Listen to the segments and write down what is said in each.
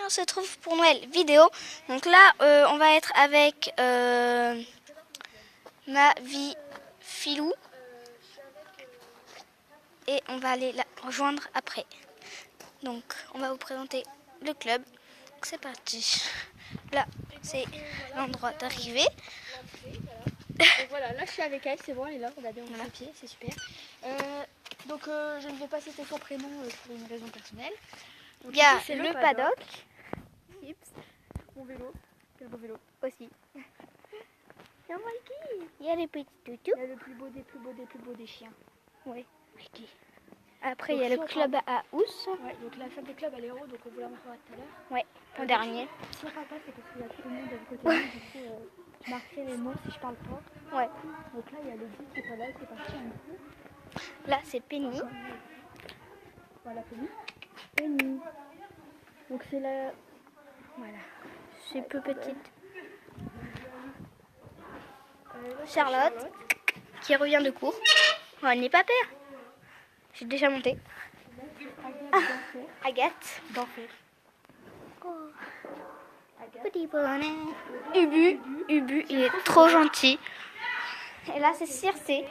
on se retrouve pour Noël vidéo. Donc là, on va être avec Navi Filou. Et on va aller la rejoindre après. Donc, on va vous présenter le club. Donc, c'est parti. Là, c'est l'endroit d'arrivée. Donc voilà, là je suis avec elle, c'est bon, elle est là, regardez, on a ses pieds, c'est super. Donc je ne vais pas citer son prénom pour une raison personnelle. Donc, il y a ici, le paddock. Chips, mon vélo, et mon vélo aussi. Il y a les petits toutous. Il y a le plus beau des chiens. Oui. Mikey. Après, Donc, il y a le club à Ous. Ouais, donc la salle de club elle est en haut, donc on vous la montrera tout à l'heure. Ouais, en dernier. Si on parle pas, c'est parce qu'il y a tout le monde à côté de nous, du coup je marquerai les mots si je parle pas. Ouais. Donc là il y a le guide qui est pas là, qui est parti un coup. Là, c'est Penny. Voilà, Penny. Donc c'est la... Voilà. C'est peu petite. Là, Charlotte, qui revient de cours. Oh, elle n'est pas père. J'ai déjà monté. Agathe. D'enfer. Oh. Petit bonnet. Ubu, il est trop gentil. Et là, c'est Circé,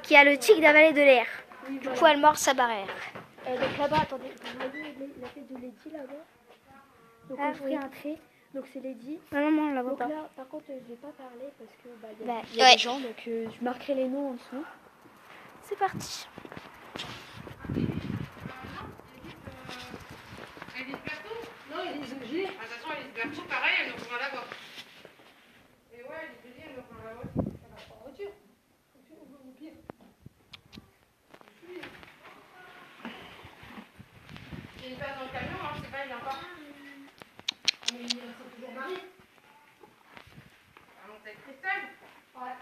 qui a le tic d'avaler de l'air. Oui, Du coup, elle mord sa barrière. donc là-bas, attendez, vous voyez la tête de Lady là-bas. Donc Ah, on ferait oui. un trait, donc c'est Lady. Non, on la voit Donc pas. là, par contre, je vais pas parler parce que Il y a ouais. des gens, donc je marquerai les noms en dessous. C'est parti. Elise Berthaud? Non, Elise Augier. Ah, de toute façon, Elise Berthaud, pareil, elle nous prend là-bas. Et ouais, Elise Augier, elle nous prend là-bas. Elle va pas en voiture. Au pire. Il est pas dans le camion, hein, je sais pas, il est encore. Mais il s'est toujours marié. Ah, donc avec Christelle? Ouais.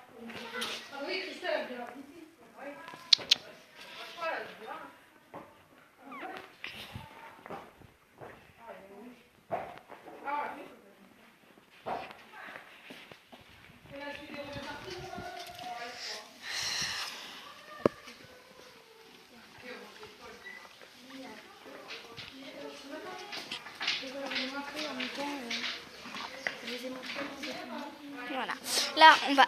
Ah oui, Christelle, elle est là, ici. Ouais. Voilà, je vois. Voilà. Là, on va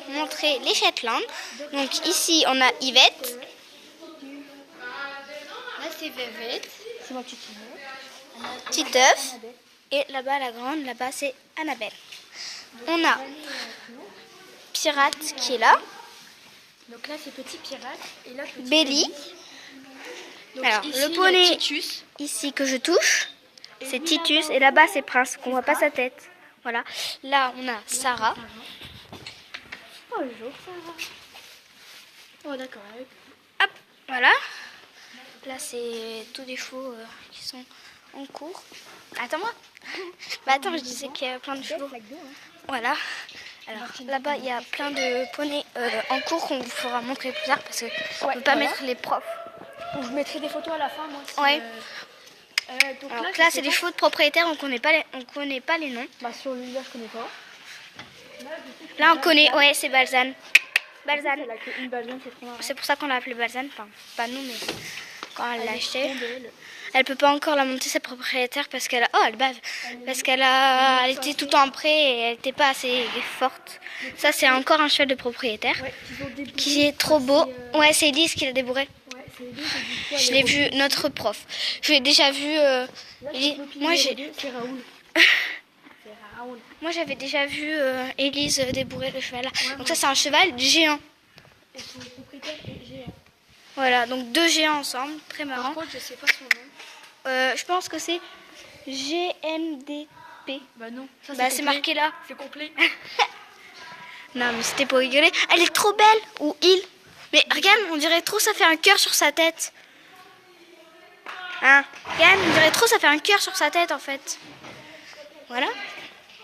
montrer les Shetland. Donc ici, on a Yvette. Là, c'est Vévette. C'est ma petite Titeuf. Et là-bas, la grande, là-bas, c'est Annabelle. On a Pirate qui est là. Donc là, c'est Petit Pirate. Et là, Petit Belly. Donc, Alors, ici, le il y a poney Titus. ici que je touche, c'est Titus. Et là-bas, c'est Prince, qu'on voit pas sa tête. Voilà. Là, on a Sarah. Bonjour, Sarah. Oh, d'accord. Hop, voilà. Là, c'est tous des chevaux qui sont en cours. Attends-moi. Bah attends, je disais qu'il y a plein de chevaux. Voilà. Alors là-bas, il y a plein de poneys en cours qu'on vous fera montrer plus tard parce que on ne peut pas mettre les profs. Donc, je mettrai des photos à la fin, moi. Si, Ouais. Donc Alors je là, sais c'est des pas. chevaux de propriétaires, on connaît pas les noms. Bah, sur l'univers, je connais pas. Là, on connaît, ouais, c'est Balzane. Balzane. Elle a que une Balzane, c'est trop marrant. C'est pour ça qu'on l'a appelée Balzane. Enfin, pas nous, mais quand elle l'a est achetée. trop belle. Elle peut pas encore la monter, sa propriétaire, parce qu'elle a... Oh, elle bave. Parce elle était tout le temps après et elle était pas assez forte. Ça, c'est encore un cheval de propriétaire. Ouais, qu'ils ont débourré. Qui est trop beau. C'est, Ouais, c'est Elise qui l'a débourré. Ouais, c'est Elise, et du coup, Je elle l'ai est vu, revenue. notre prof. Je l'ai déjà vu... Là, Elise- c'est copine Moi, numéro j'ai... 2, c'est Raoul. C'est Raoul. Moi, j'avais déjà vu Elise débourrer le cheval là. Donc ça, c'est un cheval géant. Et son propriétaire est géant. Voilà, donc deux géants ensemble. Très Par marrant. contre, je sais pas son nom. Je pense que c'est GMDP. Bah non. Ça, Bah, c'est complet. marqué là. C'est complet. Non, mais c'était pour rigoler. Elle est trop belle. Ou il. Mais regarde, on dirait trop ça fait un cœur sur sa tête. Hein? Regarde, on dirait trop ça fait un cœur sur sa tête en fait. Voilà.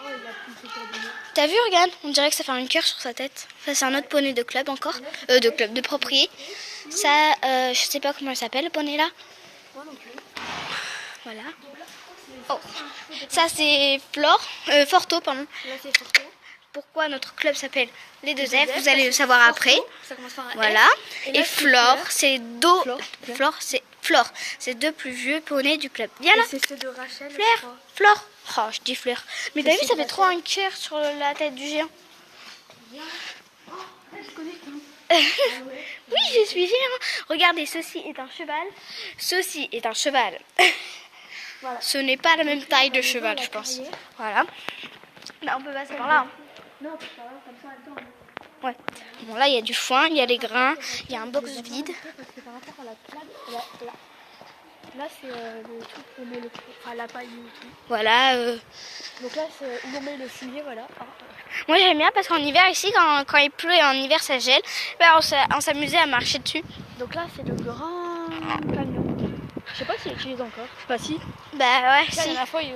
Oh, il a pris ses cabinets. T'as vu, regarde, on dirait que ça fait un cœur sur sa tête. Ça, c'est un autre poney de club encore. De club, de proprié. Ça, je sais pas comment elle s'appelle, le poney là. Moi non plus. Voilà. Oh. Ça, c'est Forto, pardon. Là, c'est Forto. Pourquoi notre club s'appelle les deux F, F, vous allez le savoir Forto, après. Ça commence par un Voilà. F. Et là, Flore, c'est Do. Flore. Flore, c'est Flore. C'est deux plus vieux poneys du club. Viens là. C'est ceux de Rachel. Fleur. Flore. Oh, je dis Fleur. Mais t'as vu, ça fait trop un cœur sur la tête du géant. Je connais. Oui, j'ai suivi. Hein. Regardez, ceci est un cheval. Ceci est un cheval. Voilà. Ce n'est pas la même taille de cheval, je pense. Voilà. Là, on peut passer par là. Hein. Non, par là, comme ça, en même temps. Ouais. Bon, là, il y a du foin, il y a les grains, il y a un box vide. Parce que par rapport à la plaque, là c'est le truc où on met le, enfin, la paille et tout. Voilà. Donc là, c'est où on met le fumier, voilà. Moi, j'aime bien parce qu'en hiver, ici, quand il pleut et en hiver, ça gèle, ben, on s'amusait à marcher dessus. Donc là, c'est le grand camion. Je sais pas s'il utilise encore. Bah si. Bah ouais, La si. dernière fois, il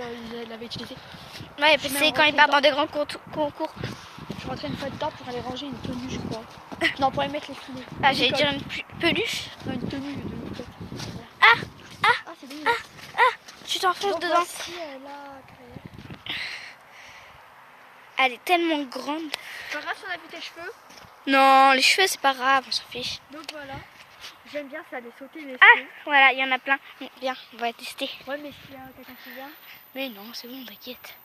l'avait utilisé. Ouais, c'est quand ils partent dans des grands concours. Je rentrais une fois dedans pour aller ranger une tenue, je crois. Non, pour aller mettre les filets. Ah, j'allais dire une peluche. Non, une tenue de loup. Ah, c'est dégueulasse. tu t'enfonces Donc dedans. voici, là, Elle est tellement grande. pas grave si on a vu tes cheveux. Non, les cheveux, c'est pas grave, on s'en fiche. Donc voilà. J'aime bien ça, les sauter les Ah, cheveux. voilà, il y en a plein. Viens, on va tester. Ouais, mais s'il y a quelqu'un qui vient. Mais non, c'est bon, t'inquiète.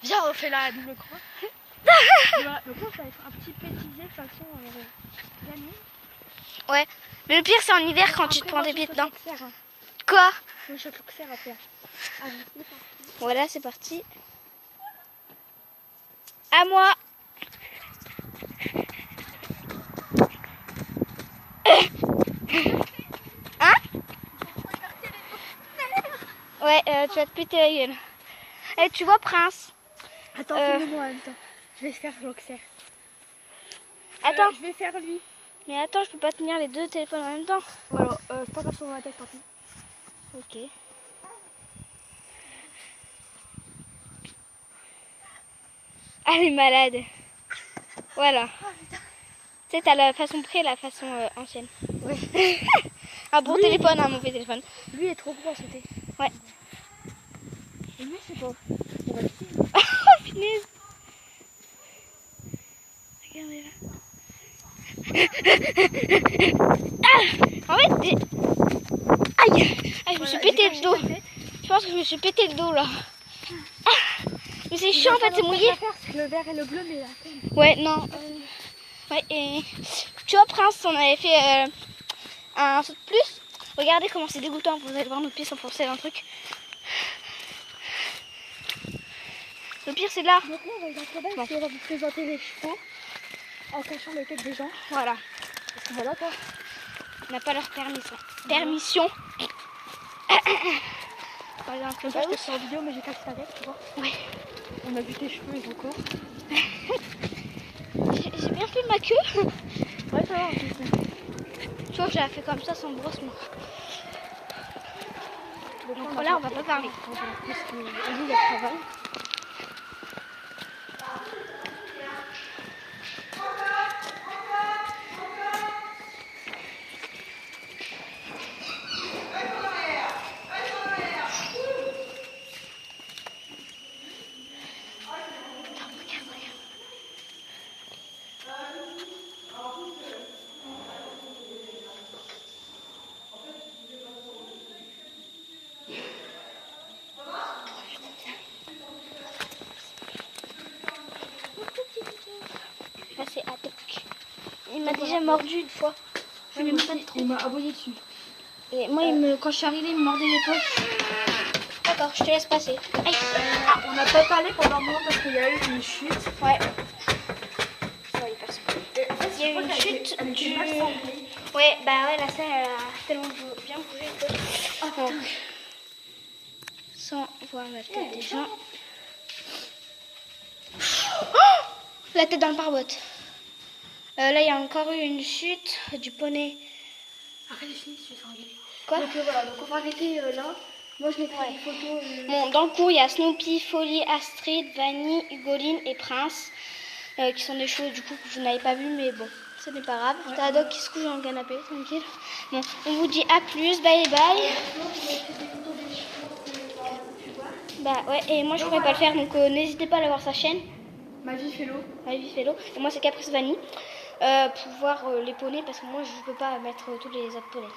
Viens, on fait la double croix. Voilà. Donc là, ça va être un petit pétisé de façon la nuit. Ouais, mais le pire, c'est en hiver quand tu te prends des pieds dedans. Hein. Quoi? Moi, je vais à faire. Ah, oui. Voilà, c'est parti. À moi. Hein? Ouais, tu vas te péter la gueule. Eh, tu vois, Prince? Attends, filme-moi en même temps. Je vais faire l'Auxerre. Attends. Je vais faire lui. Mais attends, je peux pas tenir les deux téléphones en même temps. Voilà, c'est pas grave sur ma tête, tant pis. Ok. Elle est malade. Voilà. Tu sais, t'as la façon près et la façon ancienne. Ouais. Un bon téléphone, un mauvais téléphone. Lui est trop gros à sauter. Ouais. Et lui, c'est pas. Oh, punaise. Regardez là. Ah, en fait, aïe, je me suis pété le dos. Je pense que je me suis pété le dos là. Ah, mais c'est chiant en fait, c'est mouillé. Le vert et le bleu, mais là. Ouais, non. Ouais, et tu vois, Prince, on avait fait un saut de plus. Regardez comment c'est dégoûtant. Vous allez voir nos pieds s'enfoncer dans le truc. Le pire, c'est là. Donc là, on va y retrouver parce qu'on va vous présenter les chevaux en cachant les têtes des gens. Voilà. Parce que voilà, quoi. On n'a pas leur permission. Permission. Par exemple, Comme ça, je te fais en vidéo, mais j'ai cassé ta tête, tu vois. Ouais. On a vu tes cheveux et ton corps. J'ai bien fait ma queue. Ouais, ça va, en plus. Tu vois, je l'ai fait comme ça sans brosse. Donc voilà, on va pas parler. Parce que lui, il a le travail. Là, c'est Atok. Il m'a déjà mordu une fois. Il m'a aboyé dessus. Et moi, quand je suis arrivée, il me mordait l'épaule. D'accord, je te laisse passer. Aïe. On n'a pas parlé pendant un moment parce qu'il y a eu une chute. Ouais. Il y a eu une chute du... Ouais, bah ouais, la salle elle a tellement bien bougé que... Oh, bon. Sans voir la tête des gens. Oh, la tête dans le pare-boîte. Là, il y a encore eu une chute du poney. Après, j'ai fini, je suis engueuler. Quoi? Donc voilà, donc on va arrêter là. Moi, je mettrai des photos. Bon, dans le cours, il y a Snoopy, Folly, Astrid, Vanny, Hugoline et Prince. Qui sont des chevaux du coup que je n'avais pas vu, mais bon, ce n'est pas grave. T'as Doc qui se couche dans le canapé, tranquille. Bon, on vous dit à plus, bye bye. Bah ouais, et moi je pourrais pas le faire, donc n'hésitez pas à aller voir sa chaîne. Ma vie fait l'eau. Ma vie fait l'eau. Et moi c'est Caprice Vanny. pour voir les poneys parce que moi je peux pas mettre tous les autres poneys.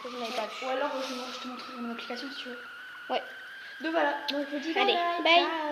Vous n'avez pas vu. Ou alors je te montre mon application si tu veux. Ouais. Donc voilà, donc je vous dis bye Allez, bye. bye. Ciao.